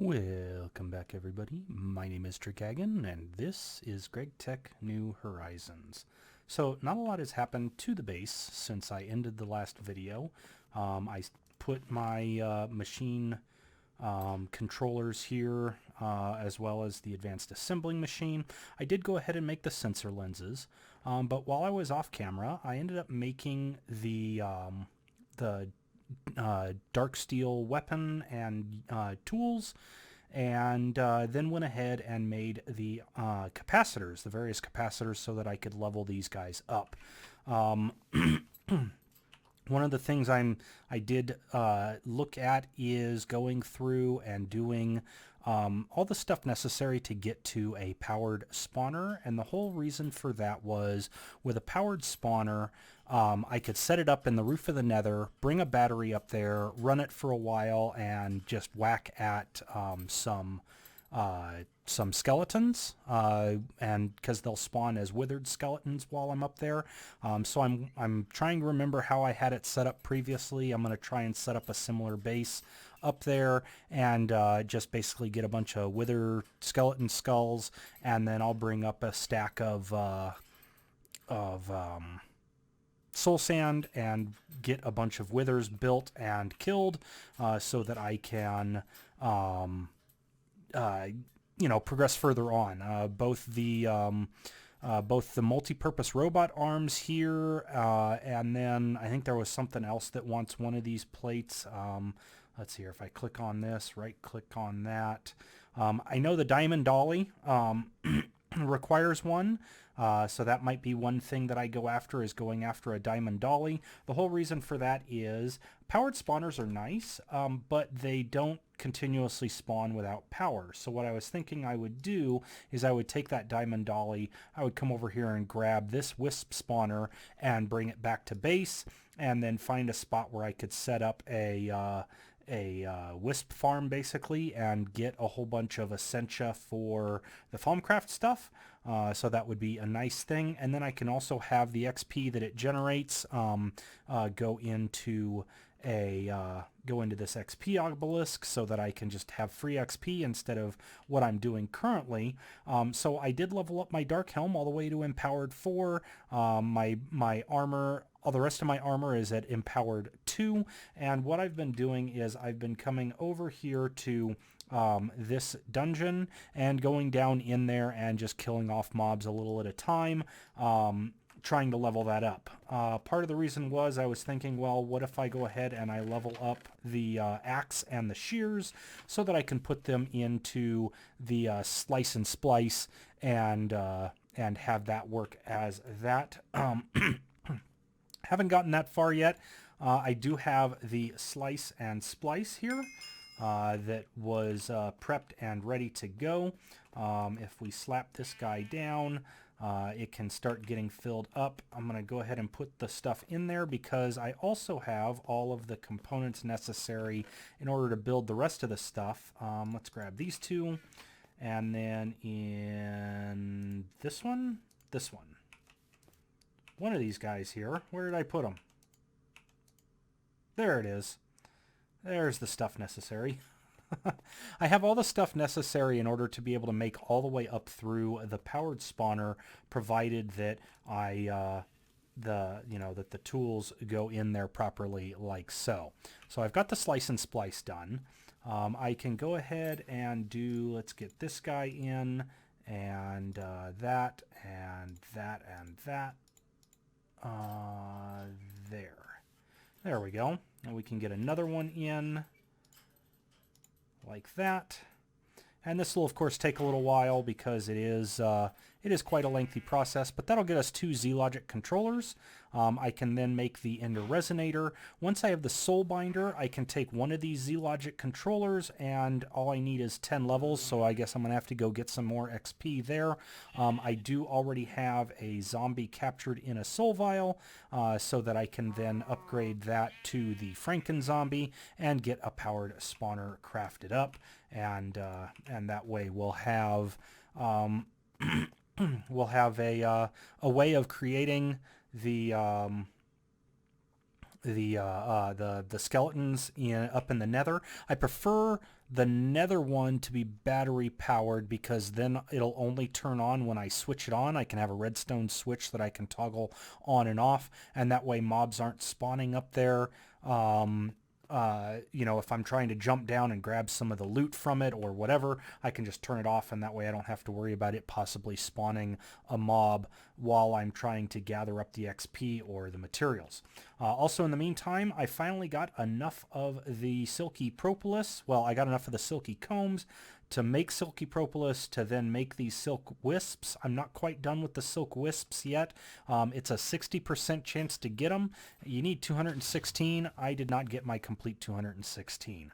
Welcome back, everybody. My name is Trikagan, and this is Greg Tech New Horizons. So not a lot has happened to the base since I ended the last video. I put my machine controllers here, as well as the advanced assembling machine. I did go ahead and make the sensor lenses, but while I was off camera, I ended up making the dark steel weapon and tools, and then went ahead and made the capacitors, the various capacitors, so that I could level these guys up. One of the things I did look at is going through and doing all the stuff necessary to get to a powered spawner, and the whole reason for that was with a powered spawner, I could set it up in the roof of the Nether, bring a battery up there, run it for a while, and just whack at some skeletons, and because they'll spawn as withered skeletons while I'm up there. So I'm trying to remember how I had it set up previously. I'm going to try and set up a similar base up there and just basically get a bunch of wither skeleton skulls, and then I'll bring up a stack of soul sand and get a bunch of withers built and killed, so that I can progress further on. Both the multi-purpose robot arms here, and then I think there was something else that wants one of these plates. Let's see here. If I click on this, right-click on that. I know the diamond dolly requires one. So that might be one thing that I go after, is going after a diamond dolly. The whole reason for that is powered spawners are nice, but they don't continuously spawn without power. So what I was thinking I would do is I would take that diamond dolly, I would come over here and grab this wisp spawner and bring it back to base, and then find a spot where I could set up a wisp farm basically, and get a whole bunch of essentia for the Thaumcraft stuff. So that would be a nice thing. And then I can also have the XP that it generates go into this XP obelisk, so that I can just have free XP instead of what I'm doing currently. So I did level up my Dark Helm all the way to Empowered 4. My armor, all the rest of my armor is at Empowered 2. And what I've been doing is I've been coming over here to this dungeon and going down in there and just killing off mobs a little at a time, trying to level that up. Part of the reason was I was thinking, well, what if I go ahead and I level up the axe and the shears so that I can put them into the slice and splice and have that work as that. Haven't gotten that far yet. I do have the slice and splice here that was prepped and ready to go. If we slap this guy down, it can start getting filled up. I'm going to go ahead and put the stuff in there because I also have all of the components necessary in order to build the rest of the stuff. Let's grab these two, and then in this one, one of these guys here, where did I put them? There it is. There's the stuff necessary. I have all the stuff necessary in order to be able to make all the way up through the powered spawner, provided that that the tools go in there properly, like so. So I've got the slice and splice done. I can go ahead and do, let's get this guy in, and that, and that, and that. There we go. And we can get another one in like that. And this will, of course, take a little while because it is quite a lengthy process, but that'll get us 2 Z-Logic controllers. I can then make the Ender Resonator. Once I have the Soul Binder, I can take one of these Z-Logic controllers, and all I need is 10 levels, so I guess I'm going to have to go get some more XP there. I do already have a zombie captured in a Soul Vial, so that I can then upgrade that to the Franken Zombie and get a powered spawner crafted up, and that way we'll have a way of creating the the skeletons up in the Nether. I prefer the Nether one to be battery powered because then it'll only turn on when I switch it on. I can have a redstone switch that I can toggle on and off, and that way mobs aren't spawning up there. You know, if I'm trying to jump down and grab some of the loot from it or whatever, I can just turn it off, and that way I don't have to worry about it possibly spawning a mob while I'm trying to gather up the XP or the materials. Also, in the meantime, I finally got enough of the silky propolis. Well, I got enough of the silky combs to make silky propolis to then make these silk wisps. I'm not quite done with the silk wisps yet. It's a 60% chance to get them. You need 216. I did not get my complete 216.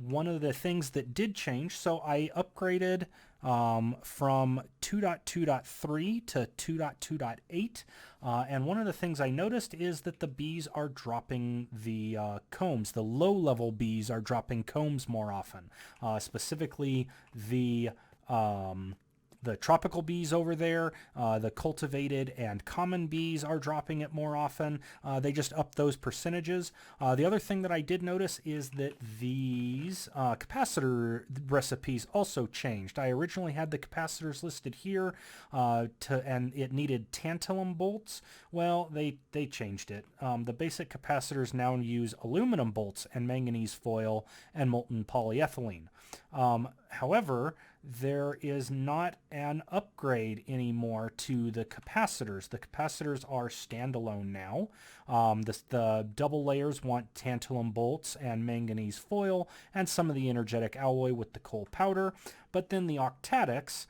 One of the things that did change, so I upgraded from 2.2.3 to 2.2.8, and one of the things I noticed is that the bees are dropping the combs. The low-level bees are dropping combs more often, specifically the tropical bees over there, the cultivated and common bees are dropping it more often. They just up those percentages. The other thing that I did notice is that these capacitor recipes also changed. I originally had the capacitors listed here, and it needed tantalum bolts. Well, they changed it. The basic capacitors now use aluminum bolts and manganese foil and molten polyethylene. However, there is not an upgrade anymore to the capacitors. The capacitors are standalone now. The double layers want tantalum bolts and manganese foil and some of the energetic alloy with the coal powder, but then the octadics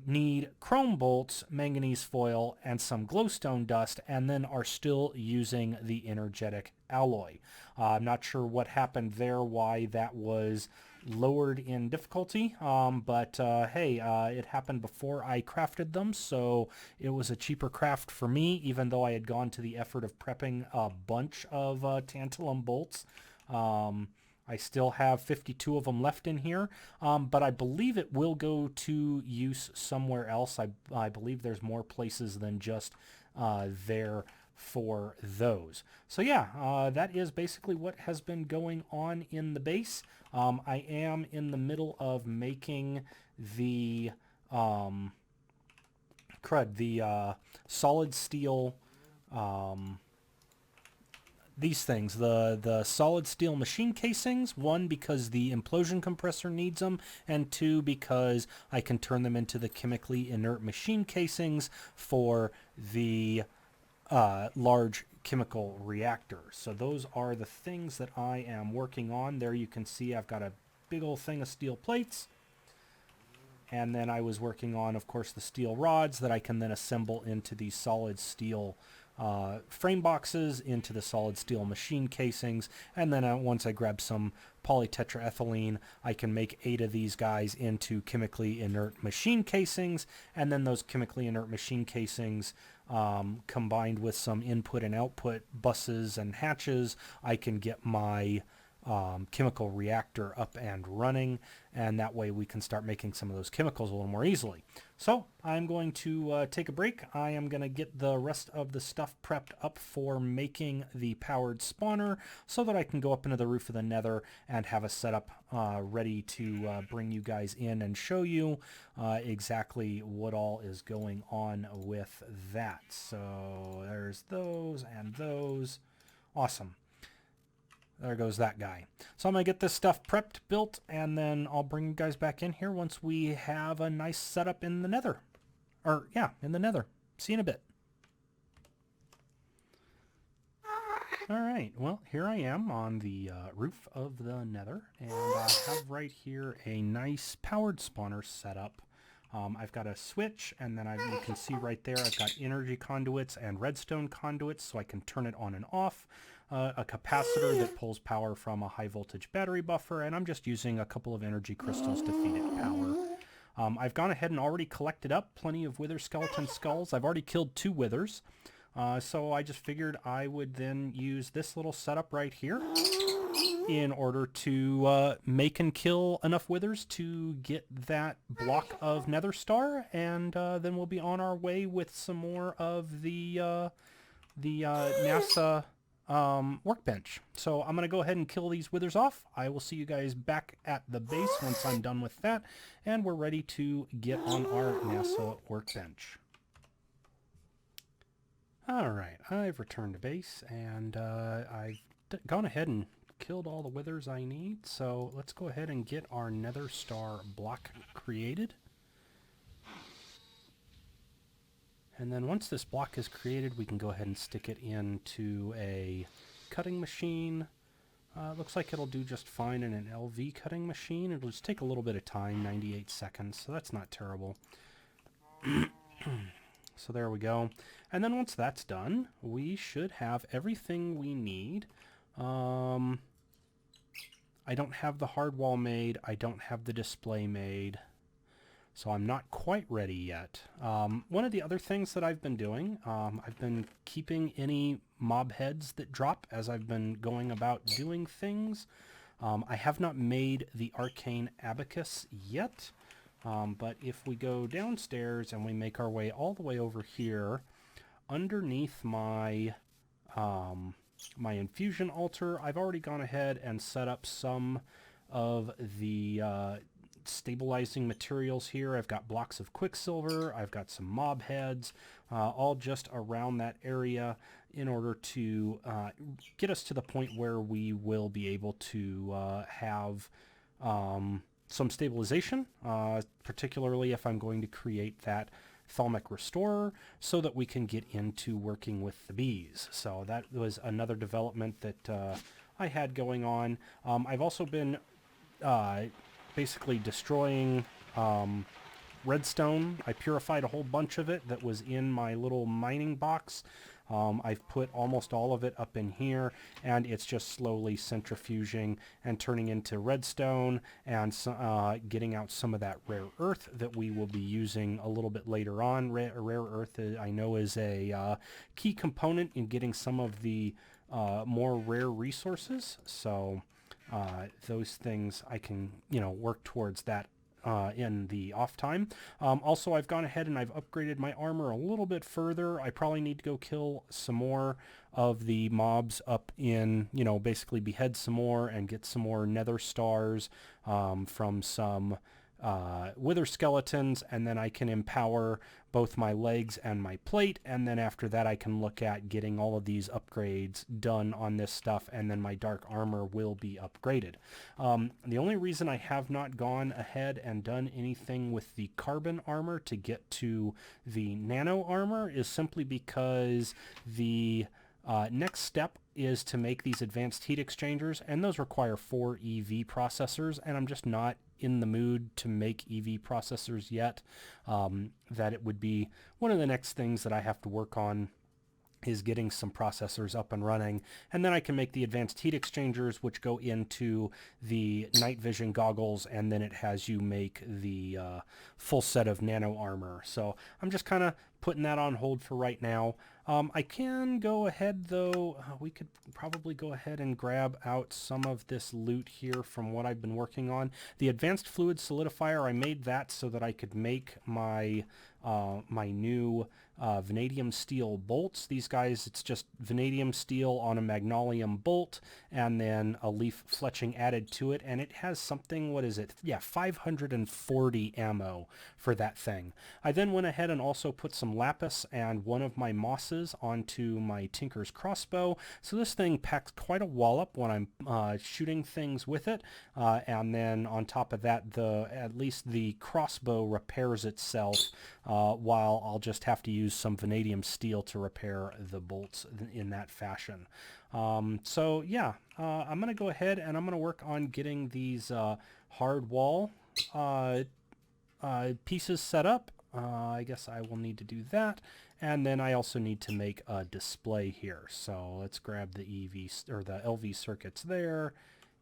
need chrome bolts, manganese foil, and some glowstone dust, and then are still using the energetic alloy. I'm not sure what happened there, why that was lowered in difficulty, but hey, it happened before I crafted them, so it was a cheaper craft for me, even though I had gone to the effort of prepping a bunch of tantalum bolts. I still have 52 of them left in here, but I believe it will go to use somewhere else. I believe there's more places than just there for those. So yeah, that is basically what has been going on in the base. I am in the middle of making the solid steel, these things, the solid steel machine casings. One, because the implosion compressor needs them, and two, because I can turn them into the chemically inert machine casings for the large chemical reactor. So those are the things that I am working on. There you can see I've got a big old thing of steel plates, and then I was working on, of course, the steel rods that I can then assemble into these solid steel frame boxes, into the solid steel machine casings, and then once I grab some polytetraethylene, I can make 8 of these guys into chemically inert machine casings, and then those chemically inert machine casings, combined with some input and output buses and hatches, I can get my chemical reactor up and running, and that way we can start making some of those chemicals a little more easily. So I'm going to take a break. I am going to get the rest of the stuff prepped up for making the powered spawner so that I can go up into the roof of the Nether and have a setup ready to bring you guys in and show you exactly what all is going on with that. So there's those and those. Awesome. There goes that guy. So I'm going to get this stuff prepped, built, and then I'll bring you guys back in here once we have a nice setup in the Nether. Or, yeah, in the Nether. See you in a bit. Alright, well, here I am on the roof of the Nether, and I have right here a nice powered spawner set up. I've got a switch, and then you can see right there I've got energy conduits and redstone conduits, so I can turn it on and off. A capacitor that pulls power from a high voltage battery buffer, and I'm just using a couple of energy crystals to feed it power. I've gone ahead and already collected up plenty of wither skeleton skulls. I've already killed 2 withers, so I just figured I would then use this little setup right here in order to make and kill enough withers to get that block of nether star, and then we'll be on our way with some more of the NASA workbench. So I'm going to go ahead and kill these withers off. I will see you guys back at the base once I'm done with that, and we're ready to get on our NASA workbench. Alright, I've returned to base, and I've gone ahead and killed all the withers I need, so let's go ahead and get our nether star block created. And then once this block is created, we can go ahead and stick it into a cutting machine. Looks like it'll do just fine in an LV cutting machine. It'll just take a little bit of time, 98 seconds, so that's not terrible. So there we go. And then once that's done, we should have everything we need. I don't have the hard wall made. I don't have the display made. So I'm not quite ready yet. One of the other things that I've been doing, I've been keeping any mob heads that drop as I've been going about doing things. I have not made the arcane abacus yet. But if we go downstairs and we make our way all the way over here, underneath my my infusion altar, I've already gone ahead and set up some of the stabilizing materials here. I've got blocks of quicksilver, I've got some mob heads, all just around that area in order to get us to the point where we will be able to have some stabilization, particularly if I'm going to create that thalmic restorer, so that we can get into working with the bees. So that was another development that I had going on. I've also been basically destroying redstone. I purified a whole bunch of it that was in my little mining box. I've put almost all of it up in here, and it's just slowly centrifuging and turning into redstone and getting out some of that rare earth that we will be using a little bit later on. Rare earth, I know, is a key component in getting some of the more rare resources. So those things I can, work towards that in the off time. Also, I've gone ahead and I've upgraded my armor a little bit further. I probably need to go kill some more of the mobs up in, basically behead some more and get some more nether stars from some wither skeletons, and then I can empower both my legs and my plate, and then after that I can look at getting all of these upgrades done on this stuff, and then my dark armor will be upgraded. The only reason I have not gone ahead and done anything with the carbon armor to get to the nano armor is simply because the next step is to make these advanced heat exchangers, and those require 4 EV processors, and I'm just not in the mood to make EV processors yet. That it would be one of the next things that I have to work on is getting some processors up and running, and then I can make the advanced heat exchangers, which go into the night vision goggles, and then it has you make the full set of nano armor. So I'm just kind of putting that on hold for right now. I can go ahead, though, we could probably go ahead and grab out some of this loot here from what I've been working on. The advanced fluid solidifier, I made that so that I could make my my new vanadium steel bolts. These guys, it's just vanadium steel on a magnolium bolt and then a leaf fletching added to it, and it has something, what is it? Yeah, 540 ammo for that thing. I then went ahead and also put some lapis and one of my mosses onto my tinker's crossbow, so this thing packs quite a wallop when I'm shooting things with it, and then on top of that, at least the crossbow repairs itself, while I'll just have to use some vanadium steel to repair the bolts in that fashion. So yeah, I'm going to go ahead and I'm going to work on getting these hard wall pieces set up. I guess I will need to do that. And then I also need to make a display here. So let's grab the EV or the LV circuits there,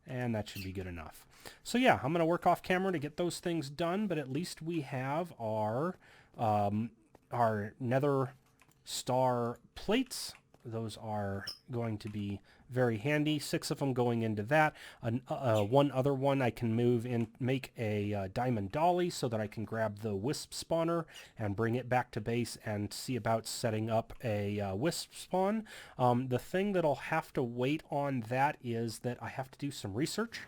and that should be good enough. So yeah, I'm going to work off camera to get those things done, but at least we have our nether star plates those are going to be very handy. 6 of them going into that. One other one I can move in, make a diamond dolly so that I can grab the wisp spawner and bring it back to base and see about setting up a wisp spawn. The thing that'll have to wait on that is that I have to do some research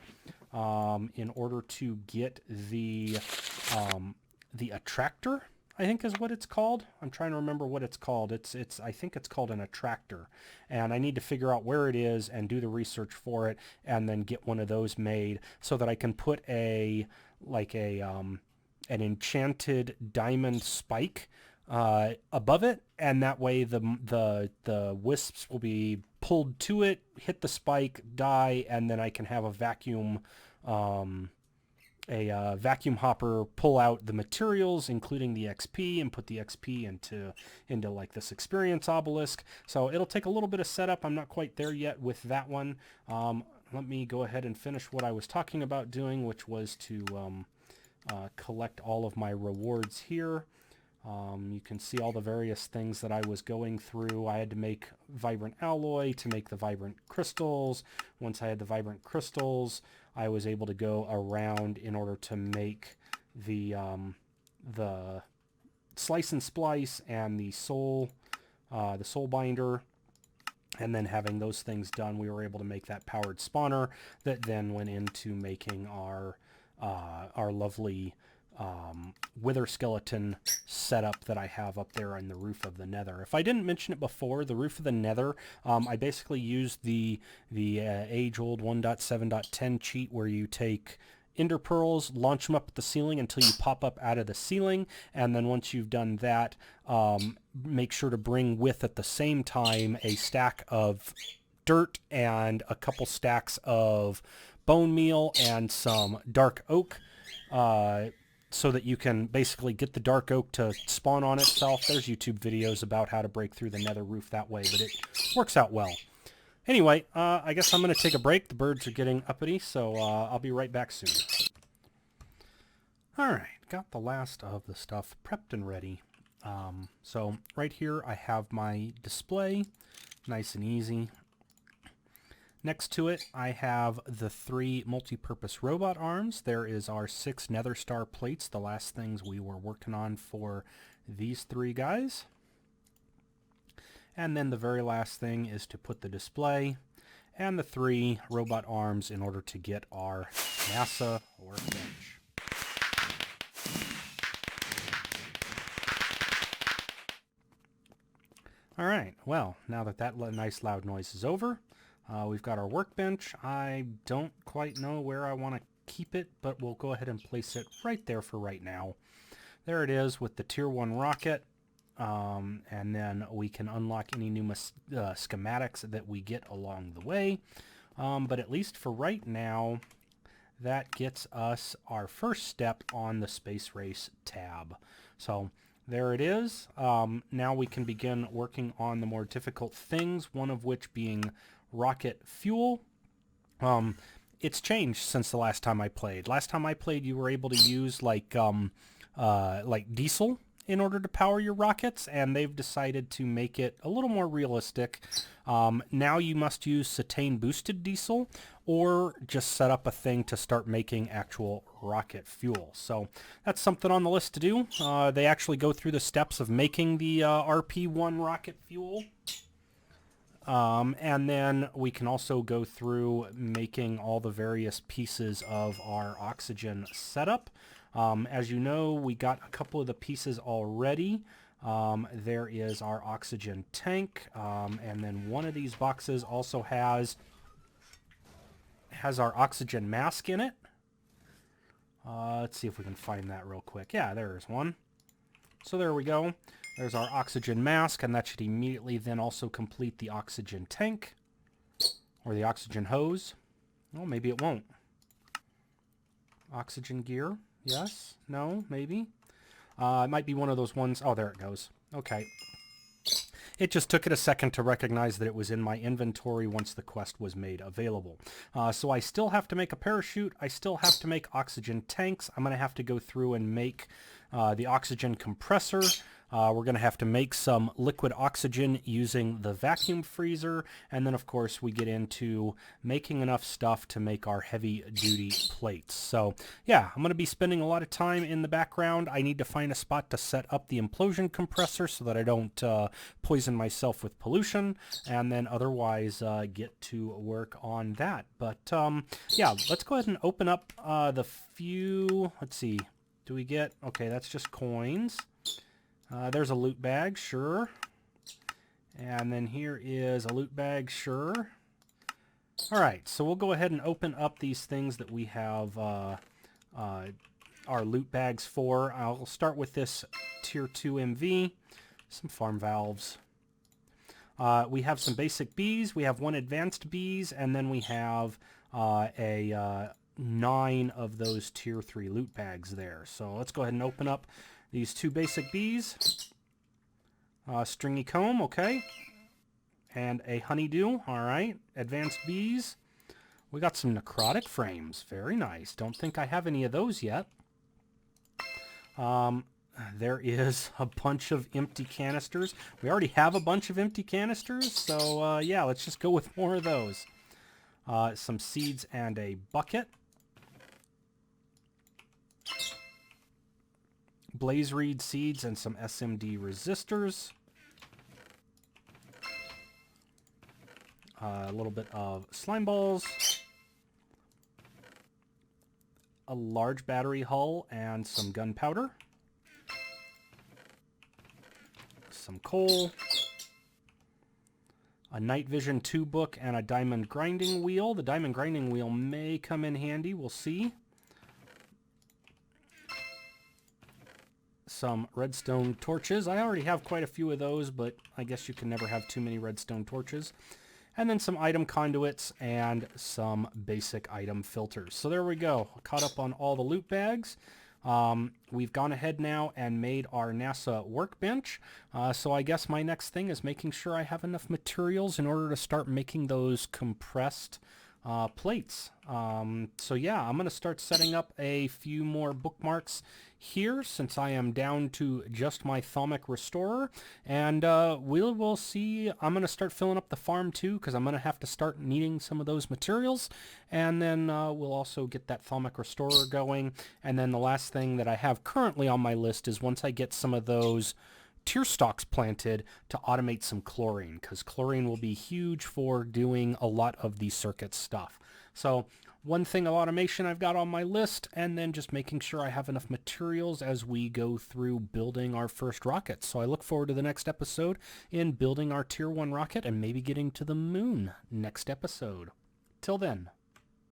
in order to get the attractor, I think is what it's called. I'm trying to remember what it's called. I think it's called an attractor, and I need to figure out where it is and do the research for it, and then get one of those made so that I can put an enchanted diamond spike above it, and that way the wisps will be pulled to it, hit the spike, die, and then I can have a vacuum vacuum hopper pull out the materials, including the XP, and put the XP into like this experience obelisk. So it'll take a little bit of setup. I'm not quite there yet with that one. Let me go ahead and finish what I was talking about doing, which was to collect all of my rewards here. You can see all the various things that I was going through. I had to make vibrant alloy to make the vibrant crystals. Once I had the vibrant crystals, I was able to go around in order to make the slice and splice and the soul binder. And then having those things done, we were able to make that powered spawner that then went into making our lovely wither skeleton setup that I have up there on the roof of the Nether. If I didn't mention it before, the roof of the Nether, I basically used the age-old 1.7.10 cheat where you take ender pearls, launch them up at the ceiling until you pop up out of the ceiling, and then once you've done that, make sure to bring with at the same time a stack of dirt and a couple stacks of bone meal and some dark oak, so that you can basically get the dark oak to spawn on itself. There's YouTube videos about how to break through the Nether roof that way, but it works out well. Anyway, I guess I'm going to take a break. The birds are getting uppity, so I'll be right back soon. Alright, got the last of the stuff prepped and ready. So right here I have my display, nice and easy. Next to it, I have the 3 multi-purpose robot arms. There is our 6 nether star plates, the last things we were working on for these 3 guys. And then the very last thing is to put the display and the 3 robot arms in order to get our NASA workbench. Alright, well, now that nice loud noise is over, we've got our workbench. I don't quite know where I want to keep it, but we'll go ahead and place it right there for right now. There it is with the tier 1 rocket, and then we can unlock any new schematics that we get along the way. But at least for right now, that gets us our first step on the Space Race tab. So there it is. Now we can begin working on the more difficult things, one of which being rocket fuel. It's changed since the last time I played. Last time I played, you were able to use like diesel in order to power your rockets, and they've decided to make it a little more realistic. Now you must use cetane boosted diesel, or just set up a thing to start making actual rocket fuel. So that's something on the list to do. They actually go through the steps of making the RP1 rocket fuel. And then we can also go through making all the various pieces of our oxygen setup. As you know, we got a couple of the pieces already. There is our oxygen tank, and then one of these boxes also has our oxygen mask in it. Let's see if we can find that real quick. Yeah, there's one. So there we go. There's our oxygen mask, and that should immediately then also complete the oxygen tank, or the oxygen hose. Oh, maybe it won't. Oxygen gear, yes, no, maybe. It might be one of those ones. Oh, there it goes. Okay. It just took it a second to recognize that it was in my inventory once the quest was made available. So I still have to make a parachute. I still have to make oxygen tanks. I'm going to have to go through and make the oxygen compressor. We're going to have to make some liquid oxygen using the vacuum freezer, and then of course we get into making enough stuff to make our heavy-duty plates. So yeah, I'm going to be spending a lot of time in the background. I need to find a spot to set up the implosion compressor so that I don't poison myself with pollution, and then otherwise get to work on that. But yeah, let's go ahead and open up the few, let's see, do we get, okay, that's just coins. There's a loot bag, sure. And then here is a loot bag, sure. All right, so we'll go ahead and open up these things that we have our loot bags for. I'll start with this tier 2 MV, some farm valves. We have some basic bees, we have one advanced bees, and then we have 9 of those tier 3 loot bags there. So let's go ahead and open up these 2 basic bees. Stringy comb, okay. And a honeydew, all right. Advanced bees. We got some necrotic frames, very nice. Don't think I have any of those yet. There is a bunch of empty canisters. We already have a bunch of empty canisters, so yeah, let's just go with more of those. Some seeds and a bucket. Blaze reed seeds and some SMD resistors. A little bit of slime balls. A large battery hull and some gunpowder. Some coal. A night vision 2 book and a diamond grinding wheel. The diamond grinding wheel may come in handy, we'll see. Some redstone torches. I already have quite a few of those, but I guess you can never have too many redstone torches. And then some item conduits and some basic item filters. So there we go. Caught up on all the loot bags. We've gone ahead now and made our NASA workbench. So I guess my next thing is making sure I have enough materials in order to start making those compressed plates. So yeah, I'm going to start setting up a few more bookmarks here since I am down to just my Thaumic Restorer, and we'll see. I'm going to start filling up the farm too because I'm going to have to start needing some of those materials, and then we'll also get that Thaumic Restorer going. And then the last thing that I have currently on my list is once I get some of those tier stalks planted to automate some chlorine, because chlorine will be huge for doing a lot of the circuit stuff. So one thing of automation I've got on my list, and then just making sure I have enough materials as we go through building our first rocket. So I look forward to the next episode in building our tier 1 rocket and maybe getting to the moon next episode. Till then.